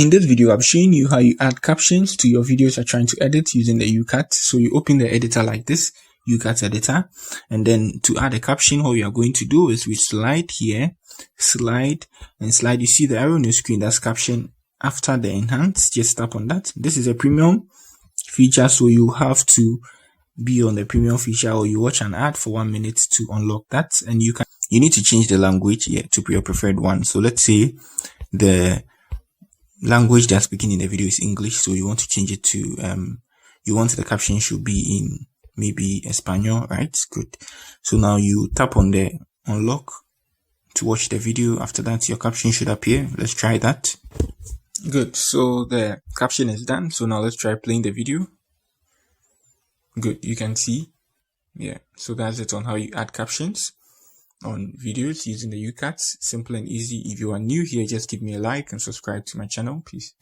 In this video, I'm showing you how you add captions to your videos you're trying to edit using the YouCut. So you open the editor like this, YouCut editor, and then to add a caption, all you are going to do is we slide here, slide and slide. You see the arrow on your screen, that's caption. After the enhance, just tap on that. This is a premium feature, so you have to be on the premium feature or you watch an ad for 1 minute to unlock that. And you need to change the language here to your preferred one. So let's say the language they're speaking in the video is English, so you want to change it to you want the caption should be in maybe Espanol, right? Good. So now you tap on the unlock to watch the video. After that, your caption should appear. Let's try that. Good. So the caption is done. So now let's try playing the video. Good. You can see. Yeah. So that's it on how you add captions on videos using the YouCut. Simple and easy. If you are new here, just give me a like and subscribe to my channel. Peace.